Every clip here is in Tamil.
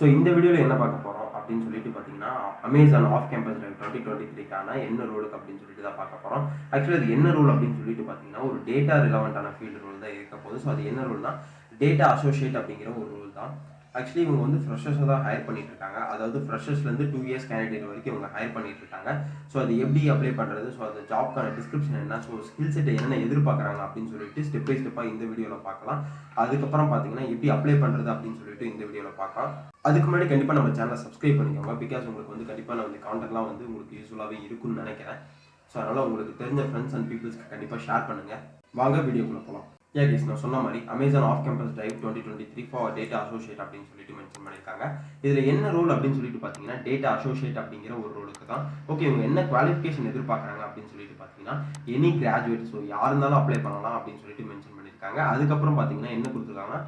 ஸோ இந்த வீடியோவில் என்ன பார்க்க போகிறோம் அப்படின்னு சொல்லிட்டு பார்த்தீங்கன்னா அமேசான் ஆஃப் கேம்பஸ் ட்ரைவ் 2023க்கான என்ன ரோலுக்கு அப்படின்னு சொல்லிட்டு தான் பார்க்க போகிறோம். ஆக்சுவலி அது என்ன ரோல் அப்படின்னு சொல்லிட்டு பார்த்தீங்கன்னா ஒரு டேட்டா ரிலவெண்ட்டான ஃபீல்டு ரோல் தான் இருக்க போகுது. ஸோ அது என்ன ரோல்னா டேட்டா அசோசியேட் அப்படிங்கிற ஒரு ரோல் தான். ஆக்சுவலி இவங்க வந்து ஃப்ரெஷர்ஸை தான் ஹையர் பண்ணிட்டு இருக்காங்க. அதாவது ஃப்ரெஷர்ஸ்லேருந்து 2 இயர்ஸ் கேண்டிடேட் வரைக்கும் இவங்க ஹையர் பண்ணிட்டு இருக்காங்க. ஸோ அது எப்படி அப்ளை பண்ணுறது, ஸோ அந்த ஜாப்க்கான டிஸ்கிரிப்ஷன் என்ன, ஸோ ஸ்கில் செட்டை என்னென்ன எதிர்பார்க்குறாங்க அப்படின்னு சொல்லிட்டு ஸ்டெப் பை ஸ்டெப்பாக இந்த வீடியோவில் பார்க்கலாம். அதுக்கப்புறம் பார்த்தீங்கன்னா எப்படி அப்ளை பண்ணுறது அப்படின்னு சொல்லிட்டு இந்த வீடியோவில் பார்க்கலாம். அதுக்கு முன்னாடி கண்டிப்பாக நம்ம சேனலை சப்ஸ்கிரைப் பண்ணிக்கோங்க. பிகாஸ் உங்களுக்கு வந்து கண்டிப்பாக நான் வந்து கான்டெக்ட்லாம் வந்து உங்களுக்கு யூஸ்ஃபுல்லாகவே இருக்குன்னு நினைக்கிறேன். ஸோ அதனால் உங்களுக்கு தெரிஞ்ச ஃப்ரெண்ட்ஸ் அண்ட் பீப்புள்ஸ்க்கு கண்டிப்பாக ஷேர் பண்ணுங்கள். வாங்க வீடியோக்குள்ளே போகலாம். கேஸ் நான் சொன்ன மாதிரி Amazon off campus drive 2023 for data associate அப்படின்னு சொல்லிட்டு மென்ஷன் பண்ணியிருக்காங்க. இதில் என்ன ரோல் அப்படின்னு சொல்லிட்டு பார்த்தீங்கன்னா டேட்டா அசோசியேட் அப்படிங்கிற ஒரு ரோலுக்கு தான். ஓகே, இவங்க என்ன குவாலிஃபிகேஷன் எதிர்பார்க்குறாங்க அப்படின்னு சொல்லிட்டு பார்த்தீங்கன்னா எனி கிராஜுவேட், ஸோ யார் இருந்தாலும் அப்ளை பண்ணலாம் அப்படின்னு சொல்லிட்டு மென்ஷன் பண்ணியிருக்காங்க. அதுக்கப்புறம் பார்த்தீங்கன்னா என்ன கொடுத்துருக்காங்கன்னா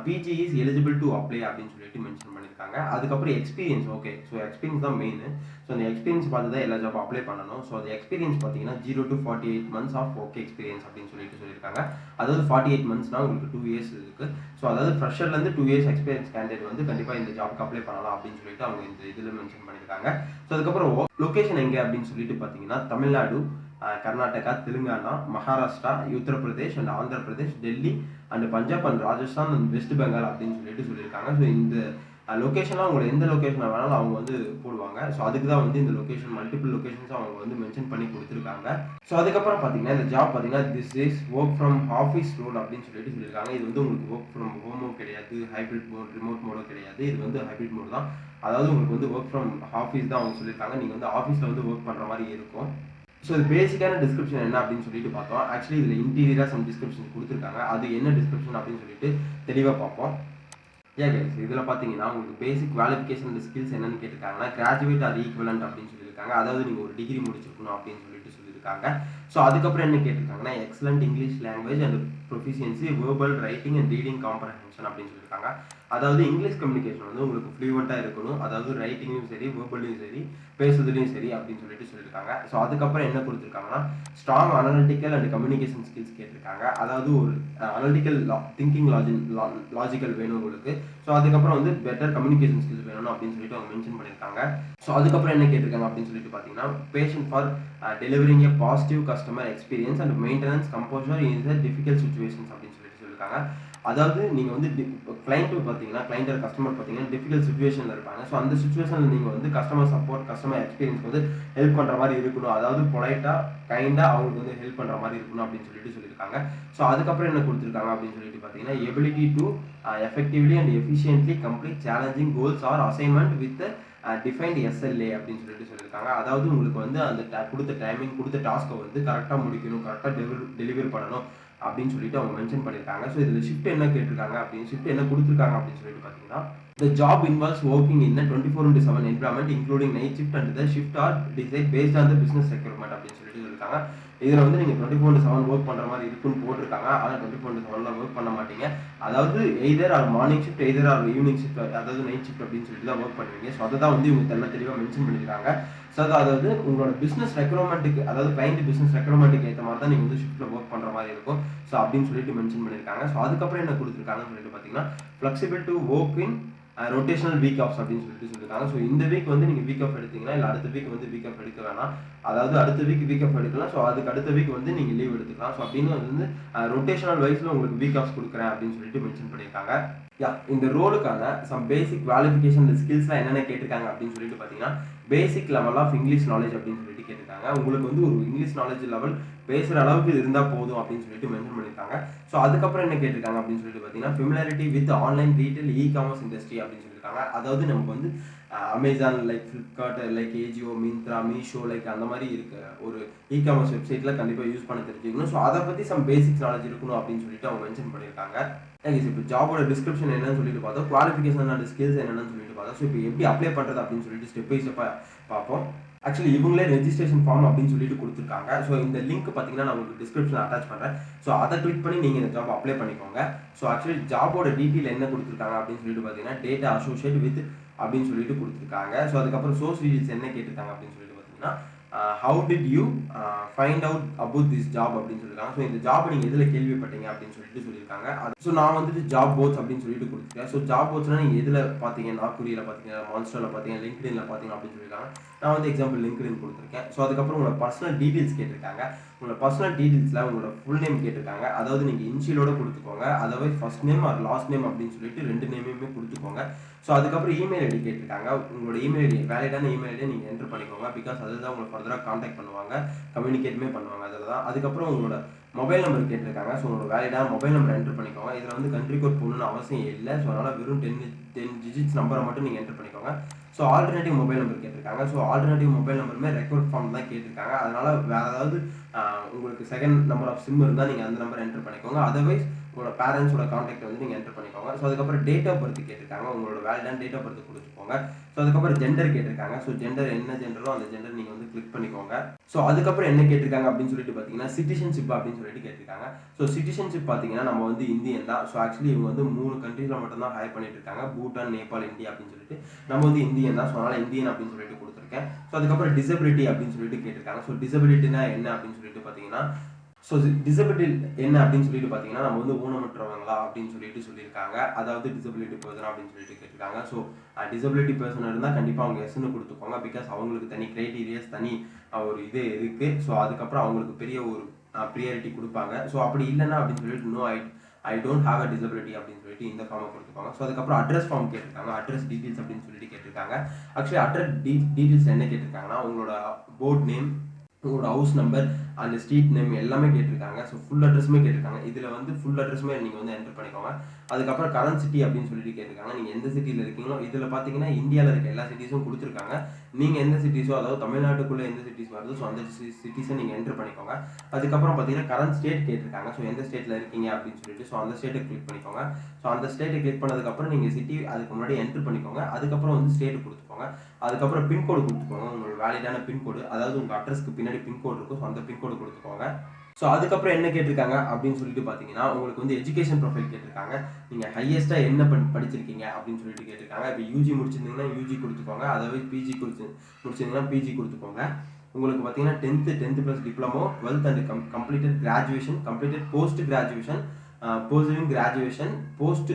PG is eligible to apply அப்படின்னு சொல்லிட்டு மென்ஷன் பண்ணியிருக்காங்க. அதுக்கப்புறம் எக்ஸ்பீரியன்ஸ், ஓகே, ஸோ எக்ஸ்பீரியன்ஸ் தான் மெயின். ஸோ அந்த எக்ஸ்பீரியன்ஸ் பார்த்து தான் எல்லா ஜாப் அப்ளை பண்ணணும். ஸோ அந்த எக்ஸ்பீரியன்ஸ் பார்த்தீங்கன்னா 0 to 48 months of okay experience அப்படின்னு சொல்லிட்டு சொல்லியிருக்காங்க. அதாவது 48 monthsனா உங்களுக்கு 2 years இருக்குது. ஸோ அதாவது ஃப்ரெஷர்லேருந்து 2 years எக்ஸ்பீரியன்ஸ் கேண்டிடேட் வந்து கண்டிப்பாக இந்த ஜாப்க்கு அப்ளை பண்ணலாம் அப்படின்னு சொல்லிட்டு அவங்க இந்த இதில் மென்ஷன் பண்ணியிருக்காங்க. ஸோ அதுக்கப்புறம் லொக்கேஷன் எங்கே அப்படின்னு சொல்லிட்டு பார்த்தீங்கன்னா Tamil Nadu, Karnataka, Telangana, Maharashtra, Uttar Pradesh and Andhra Pradesh, Delhi and Punjab and Rajasthan and west Bengal அப்படின்னு சொல்லிட்டு சொல்லியிருக்காங்க. ஸோ இந்த லொக்கேஷன்லாம் உங்களை எந்த லொக்கேஷனில் வேணாலும் அவங்க வந்து போடுவாங்க. ஸோ அதுக்கு தான் வந்து இந்த லொக்கேஷன் மல்டிபிள் லொக்கேஷன்ஸ் அவங்க வந்து மென்ஷன் பண்ணி கொடுத்துருக்காங்க. ஸோ அதுக்கப்புறம் பார்த்தீங்கன்னா இந்த ஜாப் பார்த்தீங்கன்னா this is work from office role அப்படின்னு சொல்லிட்டு சொல்லியிருக்காங்க. இது வந்து உங்களுக்கு ஒர்க் ஃப்ரம் ஹோமும் கிடையாது, ஹைப்ரிட் மோட், ரிமோட் மோடும் கிடையாது. இது வந்து ஹைப்ரிட் மோட் தான். அதாவது உங்களுக்கு வந்து ஒர்க் ஃப்ரம் ஆஃபீஸ் தான் அவங்க சொல்லியிருக்காங்க. நீங்கள் வந்து ஆஃபீஸில் வந்து ஒர்க் பண்ணுற மாதிரி இருக்கும். ஸோ இது பேசிக்கான டிஸ்கிரிப்ஷன் என்ன அப்படின்னு சொல்லிட்டு பார்த்தோம். ஆக்சுவலி இதில் இன்டீரியராக சம் டிஸ்கிரிப்ஷன் கொடுத்துருக்காங்க. அது என்ன டிஸ்கிரிப்ஷன் அப்படின்னு சொல்லிட்டு தெளிவாக பார்ப்போம். கைஸ், இதில் பார்த்தீங்கன்னா உங்களுக்கு பேசிக் குவாலிஃபிகேஷன் அண்ட் ஸ்கில்ஸ் என்னன்னு கேட்டிருக்காங்கன்னா கிராஜுவேட் ஆர் ஈக்குவலண்ட் அப்படின்னு சொல்லியிருக்காங்க. அதாவது நீங்கள் ஒரு டிகிரி முடிச்சிருக்கணும் அப்படின்னு சொல்லிட்டு சொல்லியிருக்காங்க. ஸோ அதுக்கப்புறம் என்ன கேட்டிருக்காங்கன்னா excellent English language and proficiency, verbal, writing and reading comprehension அப்படின்னு சொல்லியிருக்காங்க. அதாவது இங்கிலீஷ் கம்யூனிகேஷன் வந்து உங்களுக்கு ஃப்ளூவெண்ட்டாக இருக்கணும். அதாவது ரைட்டிங்லையும் சரி, வேர்பல்லையும் சரி, பேசுறதுலையும் சரி அப்படின்னு சொல்லிட்டு சொல்லியிருக்காங்க. ஸோ அதுக்கப்புறம் என்ன கொடுத்துருக்காங்கன்னா strong analytical and communication skills கேட்டிருக்காங்க. அதாவது ஒரு அனலிட்டிக்கல் திங்கிங் லாஜிக்கல் வேணும் உங்களுக்கு. ஸோ அதுக்கப்புறம் வந்து பெட்டர் கம்யூனிகேஷன் ஸ்கில்ஸ் வேணும் அப்படின்னு சொல்லிட்டு அவங்க மென்ஷன் பண்ணியிருக்காங்க. ஸோ அதுக்கப்புறம் என்ன கேட்டிருக்காங்க அப்படின்னு சொல்லிட்டு பார்த்தீங்கன்னா passion for delivering a positive customer experience and maintenance composer in the difficult situations அப்படின்னு சொல்லிட்டு சொல்லியிருக்காங்க. அதாவது நீங்கள் வந்து கிளைண்ட் பார்த்தீங்கன்னா கிளைண்ட் கஸ்டமர் பார்த்தீங்கன்னா டிஃபிகல்ட் சுச்சுவேஷனில் இருப்பாங்க. ஸோ அந்த சுச்சுவேஷனில் நீங்கள் வந்து கஸ்டமர் சப்போர்ட், கஸ்டமர் எக்ஸ்பீரியன்ஸ் வந்து ஹெல்ப் பண்ணுற மாதிரி இருக்கணும். அதாவது பொலைட்டாக, கைண்டாக அவங்களுக்கு வந்து ஹெல்ப் பண்ணுற மாதிரி இருக்கணும் அப்படின்னு சொல்லிட்டு சொல்லியிருக்காங்க. ஸோ அதுக்கப்புறம் என்ன கொடுத்துருக்காங்க அப்படின்னு சொல்லிட்டு பார்த்தீங்கன்னா ability to effectively and efficiently complete challenging goals or assignment with defined SLA அப்படின்னு சொல்லிட்டு சொல்லியிருக்காங்க. அதாவது உங்களுக்கு வந்து அந்த கொடுத்த டைமிங், கொடுத்த டாஸ்க்கை வந்து கரெக்டாக முடிக்கணும், கரெக்டாக டெலிவரி பண்ணணும் அப்படின்னு சொல்லிட்டு அவங்க மென்ஷன் பண்ணியிருக்காங்க. ஸோ இதில் ஷிஃப்ட் என்ன கேட்டிருக்காங்க அப்படின்னு, ஷிஃப்ட் என்ன கொடுத்துருக்காங்க அப்படின்னு சொல்லிட்டு பார்த்தீங்கன்னா the job involves working in a 24/7 environment including night shift and the shift are decided based on the business requirement அப்படின்னு சொல்லிட்டு சொல்லியிருக்காங்க. இதில் வந்து நீங்கள் 24/7 ஒர்க் பண்ணுற மாதிரி இருக்குன்னு போட்டிருக்காங்க. ஆனால் 24/7 ஒர்க் பண்ண மாட்டீங்க. அதாவது either R morning shift, either or evening shift, அதாவது நைட் ஷிஃப்ட் அப்படின்னு சொல்லிட்டு தான் ஒர்க் பண்ணுவீங்க. ஸோ அதை தான் வந்து இவங்க தெளிவாக மென்ஷன் பண்ணியிருக்காங்க. ஸோ அதாவது உங்களோட பிஸ்னஸ் ரெக்யர்மெண்ட்டுக்கு, அதாவது கிளைண்ட் பிஸ்னஸ் ரெக்யர்மெண்ட்டுக்கு ஏற்ற மாதிரி தான் நீங்கள் வந்து ஷிஃப்ட்டில் ஒர்க் பண்ணுற மாதிரி இருக்கும். ஸோ அப்படின்னு சொல்லிட்டு மென்ஷன் பண்ணியிருக்காங்க. ஸோ அதுக்கப்புறம் என்ன கொடுத்துருக்காங்கன்னு சொல்லிட்டு பார்த்தீங்கன்னா flexible to work in rotational week of அப்படின்னு சொல்லிட்டு சொல்லியிருக்காங்க. ஸோ இந்த வீக் வந்து நீங்கள் வீக் ஆஃப் எடுத்தீங்கன்னா இல்லை அடுத்த வீக் வந்து வீக் ஆஃப் எடுக்க வேணாம். அதாவது அடுத்த வீக் ஆஃப் எடுக்கலாம். ஸோ அதுக்கு அடுத்த வீக் வந்து நீங்கள் லீவ் எடுத்துக்கலாம். ஸோ அப்படின்னு வந்து ரொட்டேஷனல் வைஸில் உங்களுக்கு வீக் ஆஃப்ஸ் கொடுக்குறேன் அப்படின்னு சொல்லிட்டு மென்ஷன் பண்ணியிருக்காங்க. இந்த ரோலுக்கான சம் பேசிக் குவாலிஃபிகேஷன் ஸ்கில்ஸ்லாம் என்னென்ன கேட்டிருக்காங்க அப்படின்னு சொல்லிட்டு பார்த்தீங்கன்னா basic level of English knowledge அப்படின்னு சொல்லிட்டு கேட்டிருக்காங்க. உங்களுக்கு வந்து ஒரு இங்கிலீஷ் நாலேஜ் லெவல் பேசுகிற அளவுக்கு இருந்தால் போதும் அப்படின்னு சொல்லிட்டு மென்ஷன் பண்ணியிருக்காங்க. ஸோ அதுக்கப்புறம் என்ன கேட்டிருக்காங்க அப்படின்னு சொல்லிட்டு பார்த்தீங்கன்னா familiarity with online retail e commerce industry அப்படின்னு சொல்லியிருக்காங்க. அதாவது நமக்கு வந்து Amazon, like Flipkart, like Ajio, Myntra, Meesho, like அந்த மாதிரி இருக்க ஒரு இ காமர்ஸ் வெப்சைட்டில் கண்டிப்பாக யூஸ் பண்ண தெரிஞ்சுக்கணும். ஸோ அதை பற்றி சம் பேசிக்ஸ் நாலேஜ் இருக்கணும் அப்படின்னு சொல்லிட்டு அவங்க மென்ஷன் பண்ணியிருக்காங்க. இப்போ ஜாபோட டிஸ்கிரிப்ஷன் என்னன்னு சொல்லிட்டு பார்த்தோம், குவாலிஃபிகேஷன் அண்ட் ஸ்கில்ஸ் என்னென்னு சொல்லிட்டு பார்த்தோம். ஸோ இப்போ எப்படி அப்ளை பண்ணுறது அப்படின்னு சொல்லிட்டு ஸ்டெப் பை ஸ்டெப்பாக பார்ப்போம். ஆக்சுவலி இவங்களே ரெஜிஸ்ட்ரேஷன் ஃபார்ம் அப்படின்னு சொல்லிட்டு கொடுத்துருக்காங்க. ஸோ இந்த லிங்க் பார்த்தீங்கன்னா நான் உங்களுக்கு டிஸ்கிரிப்ஷன் அட்டாச் பண்ணுறேன். ஸோ அதை கிளிக் பண்ணி நீங்கள் இந்த ஜாப் அப்ளை பண்ணிக்கோங்க. ஸோ ஆக்சுவலி ஜாபோட டீட்டெயில் என்ன கொடுத்துருக்காங்க அப்படின்னு சொல்லிட்டு பார்த்தீங்கன்னா டேட்டா அசோசியேட் வித் அப்படின்னு சொல்லிட்டு கொடுத்துருக்காங்க. ஸோ அதுக்கப்புறம் சோர்ஸ் டீடைல்ஸ் என்ன கேட்டிருக்காங்க அப்படின்னு சொல்லிட்டு பார்த்தீங்கன்னா how did you find out about this job அப்படின்னு சொல்லியிருக்காங்க. ஸோ இந்த ஜாப் நீங்கள் எதில் கேள்விப்பட்டீங்க அப்படின்னு சொல்லியிருக்காங்க. ஸோ நான் வந்துட்டு ஜாப் போர்ட்ஸ் அப்படின்னு சொல்லிட்டு கொடுத்துருக்கேன். ஸோ ஜாப் போர்ட்ஸ்னால் நீங்கள் எதில் பார்த்தீங்க, நாக்குரியில் பார்த்தீங்க, மான்ஸ்டரில் பார்த்தீங்க, லிங்க்டின்ல பார்த்தீங்க அப்படின்னு சொல்லியிருக்காங்க. நான் வந்து எக்ஸாம்பிள் லிங்க்டின் கொடுத்துருக்கேன். ஸோ அதுக்கப்புறம் உங்களோட பர்சனல் டீட்டெயில்ஸ் கேட்டிருக்காங்க. உங்களோட பர்சனல் டீட்டெயில்ஸில் உங்களோட ஃபுல் நேம் கேட்டிருக்காங்க. அதாவது நீங்கள் இனிஷியலோட கொடுத்துக்கோங்க, அதாவது first name or last name அப்படின்னு சொல்லிட்டு 2 நேமையுமே கொடுத்துக்கோங்க. ஸோ அதுக்கப்புறம் இமெயில் ஐடி கேட்டிருக்காங்க. உங்களோட இமெயில் ஐடி வேலிடான இமெயில் ஐடியை நீங்கள் என்ட்ரு பண்ணிக்கோங்க. பிகாஸ் அதில் தான் உங்களை ஃபர்தராக காண்டாக்ட் பண்ணுவாங்க, கம்யூனிகேட்டுமே பண்ணுவாங்க அதில் தான். அதுக்கப்புறம் உங்களோட மொபைல் நம்பர் கேட்டிருக்காங்க. ஸோ உங்களோட வேலிடான மொபைல் நம்பர் என்ட்ரு பண்ணிக்கோங்க. இதில் வந்து கண்ட்ரி கோட் போடணும்னு அவசியம் இல்லை. ஸோ அதனால் வெறும் 10 டிஜிட்ஸ் நம்பரை மட்டும் நீங்கள் என்ட்ரு பண்ணிக்கோங்க. ஸோ ஆல்டர்னேட்டிவ் மொபைல் நம்பர் கேட்டிருக்காங்க. ஸோ ஆல்டர்னேட்டிவ் மொபைல் நம்பருமே ரெக்கார்ட் ஃபார்ம் தான் கேட்டிருக்காங்க. அதனால் வேறு ஏதாவது உங்களுக்கு செகண்ட் நம்பர் ஆஃப் சிம் இருந்தால் நீங்கள் அந்த நம்பரை என்ட்ரு பண்ணிக்கோங்க. அதர்வைஸ் உங்களோட பேரண்ட்ஸோட கான்டாக்ட் வந்து நீங்கள் என்ட்ரு பண்ணிக்கோங்க. ஸோ அதுக்கப்புறம் டேட் ஆஃப் பர்த் கேட்டிருக்காங்க. உங்களோட வேலிடான டேட் ஆஃப் பர்த் கொடுத்துக்கோங்க. ஸோ அதுக்கப்புறம் ஜெண்டர் கேட்டிருக்காங்க. ஸோ ஜெண்டர் என்ன ஜெண்டரோ அந்த ஜெண்டர் நீங்கள் வந்து கிளிக் பண்ணிக்கோங்க. ஸோ அதுக்கப்புறம் என்ன கேட்டிருக்காங்க அப்படின்னு சொல்லிட்டு பார்த்தீங்கன்னா சிட்டிசன்ஷிப் அப்படின்னு சொல்லிட்டு கேட்டிருக்காங்க. ஸோ சிட்டிசன்ஷிப் பார்த்தீங்கன்னா நம்ம வந்து இந்தியன் தான். ஸோ ஆக்சுவலி இவங்க வந்து 3 கண்ட்ரீஸில் மட்டும் தான் ஹையர் பண்ணிட்டு இருக்காங்க, பூட்டான், நேபாள், இந்தியா அப்படின்னு சொல்லிட்டு. நம்ம வந்து இந்தியன் தான். ஸோ அதனால் இந்தியன் அப்படின்னு சொல்லிட்டு கொடுத்துருக்கேன். ஸோ அதுக்கப்புறம் டிசபிலிட்டி அப்படின்னு சொல்லிட்டு கேட்டிருக்காங்க. ஸோ டிசபிலிட்டினா என்ன அப்படின்னு சொல்லிட்டு பார்த்தீங்கன்னா, ஸோ டிசபிலிட்டி என்ன அப்படின்னு சொல்லிட்டு பார்த்தீங்கன்னா நம்ம வந்து ஊனமுற்றவங்களா அப்படின்னு சொல்லியிருக்காங்க. அதாவது டிசபிலிட்டி பர்சன் அப்படின்னு சொல்லிட்டு கேட்டிருக்காங்க. ஸோ டிசபிலிட்டி பர்சன் இருந்தால் கண்டிப்பாக அவங்க எஸ்ன்னு கொடுத்துக்கோங்க. பிகாஸ் அவங்களுக்கு தனி கிரைட்டீரியாஸ், தனி ஒரு இது இருக்குது. ஸோ அதுக்கப்புறம் அவங்களுக்கு பெரிய ஒரு ப்ரியாரிட்டி கொடுப்பாங்க. ஸோ அப்படி இல்லைன்னா அப்படின்னு சொல்லிட்டு no I don't have a disability அப்படின்னு சொல்லிட்டு இந்த ஃபார்மை கொடுத்துக்கோங்க. ஸோ அதுக்கப்புறம் அட்ரஸ் ஃபார்ம் கேட்டிருக்காங்க. அட்ரஸ் டீட்டெயில்ஸ் அப்படின்னு சொல்லிட்டு கேட்டிருக்காங்க. ஆக்சுவலி அட்ரஸ் டீட்டெயில்ஸ் என்ன கேட்டிருக்காங்கன்னா உங்களோட போர்ட் நேம், உங்களோட ஹவுஸ் நம்பர் அந்த ஸ்ட்ரீட் நேம் எல்லாமே கேட்டிருக்காங்க. ஸோ ஃபுல் அட்ரஸுமே கேட்டிருக்காங்க. இதில் வந்து ஃபுல் அட்ரஸுமே நீங்கள் வந்து என்டர் பண்ணிக்கோங்க. அதுக்கப்புறம் கரண்ட் சிட்டி அப்படின்னு சொல்லிட்டு கேட்டிருக்காங்க. நீங்கள் எந்த சிட்டியில் இருக்கீங்களோ இதில் பார்த்தீங்கன்னா இந்தியாவில் இருக்க எல்லா சிட்டிஸும் கொடுத்துருக்காங்க. நீங்கள் எந்த சிட்டிஸோ, அதாவது தமிழ்நாட்டுக்குள்ளே எந்த சிட்டிஸ் வருதோ ஸோ அந்த சிட்டிஸை நீங்கள் என்டர் பண்ணிக்கோங்க. அதுக்கப்புறம் பார்த்தீங்கன்னா கரண்ட் ஸ்டேட் கேட்டிருக்காங்க. ஸோ எந்த ஸ்டேட்டில் இருக்கீங்க அப்படின்னு சொல்லிட்டு ஸோ அந்த ஸ்டேட்டை கிளிக் பண்ணிக்கோங்க. ஸோ அந்த ஸ்டேட்டை கிளிக் பண்ணதுக்கப்புறம் நீங்கள் சிட்டி அதுக்கு முன்னாடி என்டர் பண்ணிக்கோங்க. அதுக்கப்புறம் வந்து ஸ்டேட்டு கொடுத்துக்கோங்க. அதுக்கப்புறம் பின்கோடு கொடுத்துக்கோங்க. உங்களோட வேலிடான பின்கோடு, அதாவது உங்கள் அட்ரஸ்க்கு பின்னாடி பின்கோடு இருக்கும். ஸோ அந்த பின்கோடு கொடுத்துக்கோங்க. ஸோ அதுக்கப்புறம் என்ன கேட்டிருக்காங்க அப்படின்னு சொல்லிட்டு பார்த்தீங்கன்னா உங்களுக்கு வந்து எஜுகேஷன் ப்ரொஃபைல் கேட்டிருக்காங்க. நீங்கள் ஹையஸ்ட்டாக என்ன படிச்சிருக்கீங்க அப்படின்னு சொல்லிட்டு கேட்டிருக்காங்க. இப்போ யூஜி முடிச்சிருந்தீங்கன்னா யூஜி கொடுத்துக்கோங்க. அதாவது பிஜி முடிச்சிருந்தீங்கன்னா பிஜி கொடுத்துக்கோங்க. உங்களுக்கு பார்த்தீங்கன்னா 10th plus diploma, 12th and completed graduation, completed post graduation, pursuing graduation, post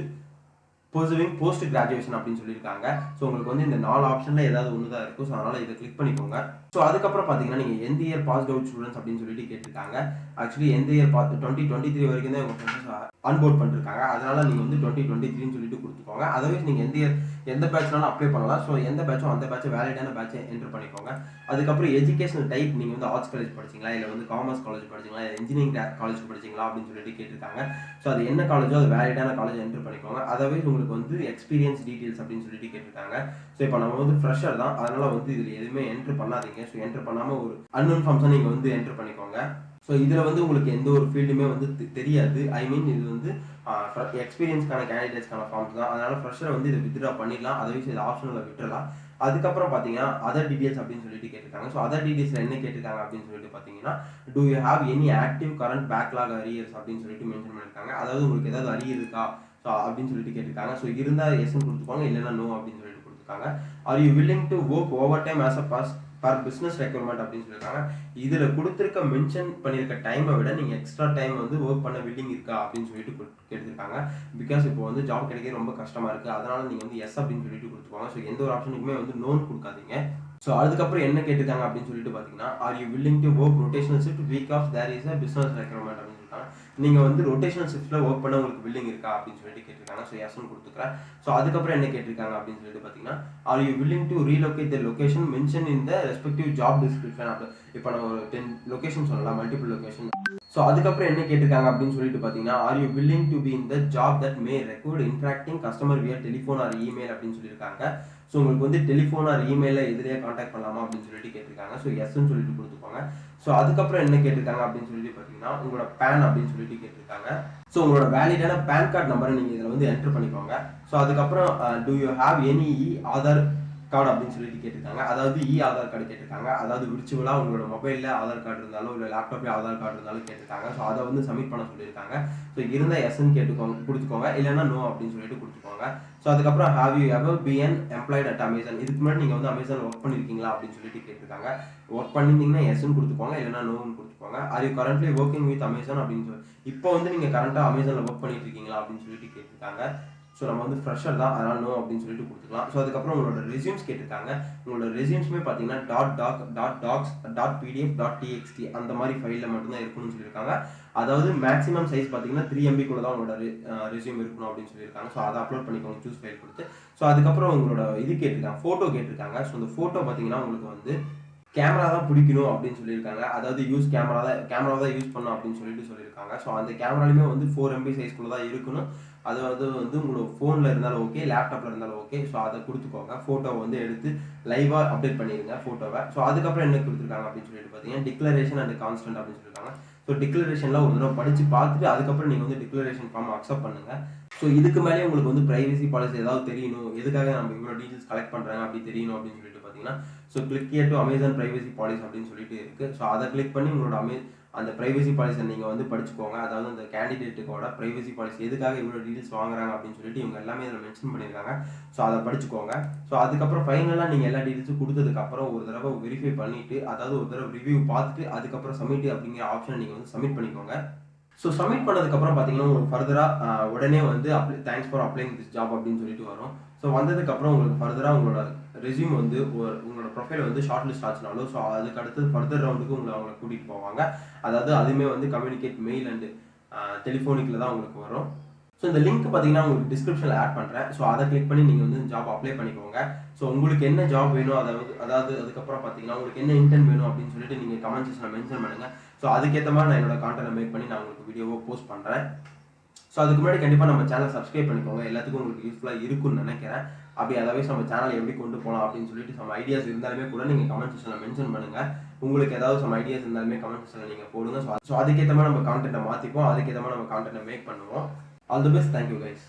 graduation அப்படின்னு சொல்லியிருக்காங்க. ஸோ உங்களுக்கு வந்து இந்த 4 ஆப்ஷனில் ஏதாவது ஒன்று தான் இருக்கும். ஸோ அதனால் இதை கிளிக் பண்ணிக்கோங்க. ஸோ அதுக்கப்புறம் பார்த்தீங்கன்னா நீங்கள் எந்த இயர் பாஸ்ட் அவுட் ஸ்டூடெண்ட்ஸ் அப்படின்னு சொல்லிட்டு கேட்டிருக்காங்க. ஆக்சுவலி எந்த இயர் 2023 வரைக்கும் தான் உங்கள் ஃப்ரெண்ட்ஸ் அன்போர்ட் பண்ணிருக்காங்க. அதனால் நீங்கள் வந்து 2023 சொல்லிட்டு கொடுத்துக்கோங்க. அதர்வைஸ் நீங்கள் எந்த பேட்ச்னாலும் அப்ளை பண்ணலாம். ஸோ எந்த பேட்சோ அந்த பேட்சை வேலிடான பேட்சை என்டர் பண்ணிக்கோங்க. அதுக்கப்புறம் எஜுகேஷனல் டைப் நீங்கள் வந்து ஆர்ட்ஸ் காலேஜ் படிச்சிங்களா, இல்லை வந்து காமர்ஸ் காலேஜ் படிச்சிங்களா, இல்லை இன்ஜினியரிங் காலேஜ் படிச்சிங்களா அப்படின்னு சொல்லிட்டு கேட்டிருக்காங்க. ஸோ அது என்ன காலேஜோ அது வேலிடான காலேஜ் என்டர் பண்ணிக்கோங்க. அதர்வைஸ் உங்களுக்கு வந்து எக்ஸ்பீரியன்ஸ் டீட்டெயில்ஸ் அப்படின்னு சொல்லிட்டு கேட்டிருக்காங்க. ஸோ இப்போ நம்ம வந்து ஃப்ரெஷர் தான், அதனால் வந்து இதில் எதுவுமே என்ட்ரு பண்ணாதீங்க. ஸோ என்ட்ரு பண்ணாமல் ஒரு அன்னோன் ஃபார்ம்ஸாக நீங்கள் வந்து என்ட்ரு பண்ணிக்கோங்க. ஸோ இதில் வந்து உங்களுக்கு எந்த ஒரு ஃபீல்டுமே வந்து தெரியாது. ஐ மீன் இது வந்து எக்ஸ்பீரியன்ஸ்க்கான கேண்டிடேட்ஸ்க்கான ஃபார்ம்ஸ் தான். அதனால் ஃப்ரெஷரை வந்து இதை வித்ட்ரா பண்ணிடலாம். அதர்வைஸ் இதை ஆப்ஷனில் விட்டுறலாம். அதுக்கப்புறம் பார்த்தீங்கன்னா அதர் டீட்டெயில்ஸ் அப்படின்னு சொல்லிட்டு கேட்டிருக்காங்க. ஸோ அதர் டீட்டெயில்ஸில் என்ன கேட்டிருக்காங்க அப்படின்னு சொல்லிட்டு பார்த்தீங்கன்னா do you have any active current backlog arrears அப்படின்னு சொல்லிட்டு மென்ஷன் பண்ணியிருக்காங்க. அதாவது உங்களுக்கு ஏதாவது அரியர் இருக்கா ஸோ அப்படின்னு சொல்லிட்டு கேட்டிருக்காங்க. ஸோ இருந்தால் எஸ்ன்னு கொடுத்துக்கோங்க, இல்லைன்னா நோ அப்படின்னு சொல்லிட்டு கொடுத்துருக்காங்க. R you willing to work over time as a per business requirement அப்படின்னு சொல்லியிருக்காங்க. இதில் கொடுத்துருக்க மென்ஷன் பண்ணியிருக்க டைமை விட நீங்கள் எக்ஸ்ட்ரா டைம் வந்து ஒர்க் பண்ண வில்லிங் இருக்கா அப்படின்னு சொல்லிட்டு கேட்டிருக்காங்க. பிகாஸ் இப்போ வந்து ஜாப் கிடைக்க ரொம்ப கஷ்டமாக இருக்குது. அதனால் நீங்கள் வந்து எஸ் அப்படின்னு சொல்லிட்டு கொடுத்துக்கோங்க. ஸோ எந்த ஒரு ஆப்ஷனுக்குமே வந்து நோன் கொடுக்காதீங்க. ஸோ அதுக்கப்புறம் என்ன கேட்டிருக்காங்க அப்படின்னு சொல்லிட்டு பார்த்தீங்கன்னா are you willing to work rotational shift week off there is a business requirement அப்படின்னு சொல்லியிருக்காங்க. நீங்கள் வந்து ரொட்டேஷனல் ஷிஃப்ட்டில் ஒர்க் பண்ண உங்களுக்கு வில்லிங் இருக்கா அப்படின்னு சொல்லிட்டு கேட்டிருக்காங்க. ஸோ எஸ்ன்னு கொடுத்துக்கிறேன். ஸோ அதுக்கப்புறம் என்ன கேட்டிருக்காங்க அப்படின்னு சொல்லிட்டு பார்த்தீங்கன்னா are you willing to relocate the location mention in the respective job description. அப்போ இப்போ நம்ம ஒரு 10 லொகேஷன் சொல்லலாம், மல்டிபிள் லொகேஷன். ஸோ அதுக்கப்புறம் என்ன கேட்டிருக்காங்க அப்படின்னு சொல்லிட்டு பார்த்தீங்கன்னா are you willing to be in the job that may record interacting customer wear telephone R email அப்படின்னு சொல்லியிருக்காங்க. ஸோ உங்களுக்கு வந்து டெலிஃபோன் ஆர் இமெயிலில் எதிரே காண்டாக்ட் பண்ணலாமா அப்படின்னு சொல்லிட்டு கேட்டிருக்காங்க. ஸோ எஸ்ன்னு சொல்லிட்டு கொடுத்துக்கோங்க. ஸோ அதுக்கப்புறம் என்ன கேட்டிருக்காங்க அப்படின்னு சொல்லிட்டு பார்த்தீங்கன்னா உங்களோட பேன் அப்படின்னு சொல்லிட்டு கேட்டிருக்காங்க. ஸோ உங்களோட வேலிடான பேன் கார்டு நம்பரை நீங்கள் இதில் வந்து என்ட்ரு பண்ணிக்கோங்க. ஸோ அதுக்கப்புறம் do you have any Aadhaar card அப்படின்னு சொல்லிட்டு கேட்டிருக்காங்க. அதாவது ஆதார் கார்டு கேட்டிருக்காங்க. அதாவது விர்ச்சுவலா உங்களோட மொபைல்ல ஆதார் கார்டு இருந்தாலும் இல்ல லேப்டாப்ல ஆதார் கார்டு இருந்தாலும் கேட்டிருக்காங்க. ஸோ அதை வந்து சப்மிட் பண்ண சொல்லியிருக்காங்க. ஸோ இருந்தா எஸ்ன்னு கொடுத்துக்கோங்க, இல்லைன்னா நோ அப்படின்னு சொல்லிட்டு கொடுத்துக்கோங்க. ஸோ அதுக்கப்புறம் have you ever been employed at Amazon, இதுக்கு முன்னாடி நீங்க வந்து அமேசான் ஒர்க் பண்ணிருக்கீங்களா அப்படின்னு சொல்லிட்டு கேட்டிருக்காங்க. ஒர்க் பண்ணிருந்தீங்கன்னா எஸ்ன்னு கொடுத்துக்கோங்க, இல்லைன்னா நோன்னு கொடுத்துக்கோங்க. Are you currently working with Amazon அப்படின்னு சொல்லி இப்போ வந்து நீங்க கரண்டா அமேசான்ல ஒர்க் பண்ணிட்டு இருக்கீங்களா அப்படின்னு சொல்லிட்டு கேட்டிருக்காங்க. ஸோ நம்ம வந்து ஃப்ரெஷர் தான், அதனால நோ அப்படின்னு சொல்லிட்டு கொடுத்துக்கலாம். ஸோ அதுக்கப்புறம் உங்களோட ரெஸ்யூம்ஸ் கேட்டிருக்காங்க. உங்களோட ரெஸ்யூம்ஸ்மே பார்த்தீங்கன்னா .docs.pdf.txt அந்த மாதிரி ஃபைலில் மட்டும்தான் இருக்கணும்னு சொல்லியிருக்காங்க. அதாவது மேக்ஸிமம் சைஸ் பார்த்தீங்கன்னா 3 MB கூட தான் உங்களோட ரெஸ்யூம் இருக்கணும் அப்படின்னு சொல்லியிருக்காங்க. ஸோ அதை அப்லோட் பண்ணிக்கோங்க, சூஸ் ஃபைல் கொடுத்து. ஸோ அதுக்கப்புறம் உங்களோட இது கேட்டிருக்காங்க, ஃபோட்டோ கேட்டிருக்காங்க. ஸோ அந்த ஃபோட்டோ பார்த்தீங்கன்னா உங்களுக்கு வந்து கேமரா தான் பிடிக்கணும் அப்படின்னு சொல்லியிருக்காங்க. அதாவது கேமரா தான் யூஸ் பண்ணணும் அப்படின்னு சொல்லியிருக்காங்க. ஸோ அந்த கேமராலுமே வந்து 4 MB சைஸ்க்குள்ள தான் இருக்கணும். அது வந்து உங்களோட ஃபோனில் இருந்தாலும் ஓகே, லேப்டாப்பில் இருந்தாலும் ஓகே. ஸோ அதை கொடுத்துக்கோங்க. ஃபோட்டோவை வந்து எடுத்து லைவாக அப்டேட் பண்ணிடுங்க ஃபோட்டோவை. ஸோ அதுக்கப்புறம் என்ன கொடுத்துருக்காங்க அப்படின்னு சொல்லிட்டு பார்த்தீங்கன்னா டிக்ளரேஷன் அண்ட் கான்ஸ்டன்ட் அப்படின்னு சொல்லியிருக்காங்க. ஸோ டிக்ளரேஷன்லாம் ஒரு தடவை படித்து பார்த்துட்டு அதுக்கப்புறம் நீங்கள் வந்து டிக்ளரேஷன் ஃபார்ம் அக்செப்ட் பண்ணுங்கள். ஸோ இதுக்கு மேலே உங்களுக்கு வந்து பிரைவசி பாலிசி ஏதாவது தெரியணும், எதுக்காக நம்ம இவ்வளோ டீட்டெயில்ஸ் கலெக்ட் பண்ணுறாங்க அப்படி தெரியணும் அப்படின்னு சொல்லிட்டு பார்த்தீங்கன்னா so click here to Amazon privacy policy அப்படின்னு சொல்லிட்டு இருக்குது. ஸோ அதை கிளிக் பண்ணி உங்களோட அந்த பிரைவசி பாலிசியை நீங்கள் வந்து படிச்சுக்கோங்க. அதாவது அந்த கேண்டிடேட்டுக்கோட பிரைவசி பாலிசி எதுக்காக இவ்வளோ டீட்டெயில்ஸ் வாங்குறாங்க அப்படின்னு சொல்லிட்டு இவங்க எல்லாமே இதில் மென்ஷன் பண்ணியிருக்காங்க. ஸோ அதை படிச்சுக்கோங்க. ஸோ அதுக்கப்புறம் ஃபைனலாக நீங்கள் எல்லா டீட்டெயில்ஸும் கொடுத்ததுக்கப்புறம் ஒரு தடவை வெரிஃபை பண்ணிவிட்டு, அதாவது ஒரு தடவை ரிவ்யூ பார்த்துட்டு அதுக்கப்புறம் சப்மிட் அப்படிங்கிற ஆப்ஷனை நீங்கள் வந்து சப்மிட் பண்ணிக்கோங்க. ஸோ சப்மிட் பண்ணதுக்கப்புறம் பார்த்தீங்கன்னா உங்களுக்கு ஃபர்தராக உடனே வந்து தேங்க்ஸ் ஃபார் அப்ளைங் திஸ் ஜாப் அப்படின்னு சொல்லிட்டு வரும். ஸோ வந்ததுக்கப்புறம் உங்களுக்கு ஃபர்தராக உங்களோட ரெஸ்யூம் வந்து உங்களோட ப்ரொஃபைல் வந்து ஷார்ட் லிஸ்ட் ஆச்சுனாலும் ஸோ அதுக்கு அடுத்தது ஃபர்தர் ரவுண்டுக்கு அவங்களை கூட்டிகிட்டு போவாங்க. அதாவது அதுவுமே வந்து கம்யூனிகேட் மெயில் அண்டு டெலிஃபோனிக்கில் தான் உங்களுக்கு வரும். ஸோ இந்த லிங்க் பார்த்தீங்கன்னா உங்களுக்கு டிஸ்கிரிப்ஷனில் ஆட் பண்ணுறேன். ஸோ அதை கிளிக் பண்ணி நீங்கள் வந்து ஜாப் அப்ளை பண்ணிக்கோங்க. ஸோ உங்களுக்கு என்ன ஜாப் வேணும், அதாவது அதுக்கப்புறம் பார்த்தீங்கன்னா உங்களுக்கு என்ன இன்டர்ன் வேணும் அப்படின்னு சொல்லிட்டு நீங்கள் கமெண்ட் செக்ஷனில் மென்ஷன் பண்ணுங்கள். ஸோ அதுக்கேற்ற மாதிரி நான் என்னோட கான்டென்ட் மேக் பண்ணி நான் உங்களுக்கு வீடியோவை போஸ்ட் பண்ணுறேன். ஸோ அதுக்கு முன்னாடி கண்டிப்பாக நம்ம சேனல் சப்ஸ்கிரைப் பண்ணிக்கோங்க. எல்லாத்துக்கும் உங்களுக்கு யூஸ்ஃபுல்லாக இருக்குன்னு நினைக்கிறேன். அப்படி அதர்வைஸ் நம்ம சேனல் எப்படி கொண்டு போகலாம் அப்படின்னு சொல்லிட்டு சம் ஐடியாஸ் இருந்தாலுமே கூட நீங்கள் கமெண்ட் செக்ஷனில் மென்ஷன் பண்ணுங்கள். உங்களுக்கு ஏதாவது சம் ஐடியாஸ் இருந்தாலுமே கமெண்ட் செக்ஷனில் நீங்கள் போடுங்க. ஸோ அதுக்கேற்ற மாதிரி நம்ம கான்டென்ட்டை மாற்றிப்போம், அதுக்கேற்ற மாதிரி நம்ம கான்டென்ட்டை மேக் பண்ணுவோம். All the best. Thank you guys.